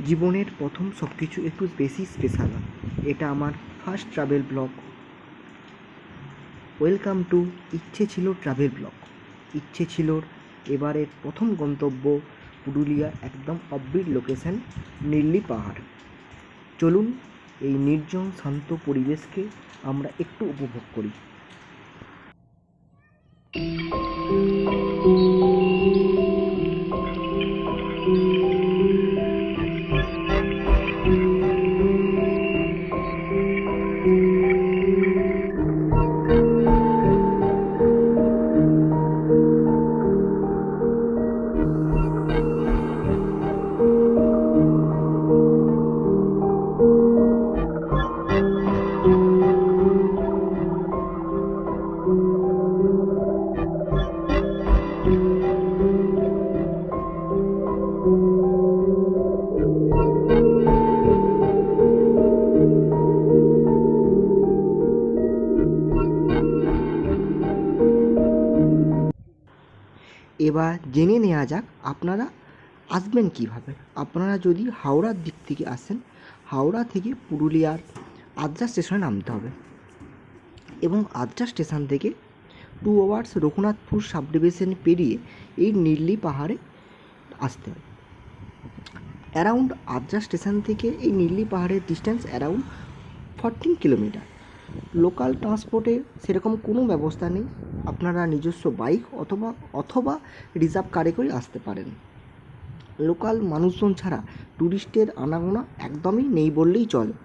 জীবনের প্রথম সব কিছু একটু বেশি স্পেশাল হয়। এটা আমার first travel blog. Welcome to ইচ্ছে ছিল ট্রাভেল ব্লগ। ইচ্ছে ছিল এবারের প্রথম গন্তব্য পুরুলিয়া, একদম অফবিট লোকেশন নীলি পাহাড়। চলুন এই নির্জন শান্ত পরিবেশকে আমরা একটু উপভোগ করি। এবার জেনে নেওয়া যাক আপনারা আসবেন কীভাবে। আপনারা যদি হাওড়ার দিক থেকে আসেন, হাওড়া থেকে পুরুলিয়ার আদ্রা স্টেশনে নামতে হবে এবং আদ্রা স্টেশন থেকে 2 আওয়ার্স রঘুনাথপুর সাব ডিভিশন পেরিয়ে এই নীলি পাহাড়ে আসতে হবে। অ্যারাউন্ড আদ্রা স্টেশন থেকে এই নীলি পাহাড়ের ডিস্টেন্স অ্যারাউন্ড 14 কিলোমিটার। লোকাল ট্রান্সপোর্টে সেরকম কোনো ব্যবস্থা নেই। আপনারা নিজস্ব বাইক অথবা রিজার্ভ কারে করে আসতে পারেন। লোকাল মানুষজন ছাড়া ট্যুরিস্টের আনাগোনা একদমই নেই বললেই চলে।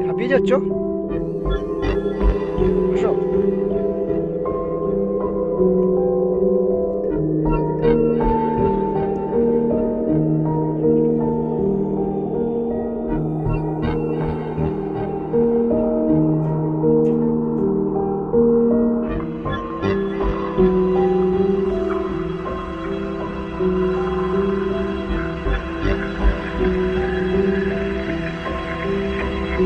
হাঁপিয়ে যাচ্ছ? বসো।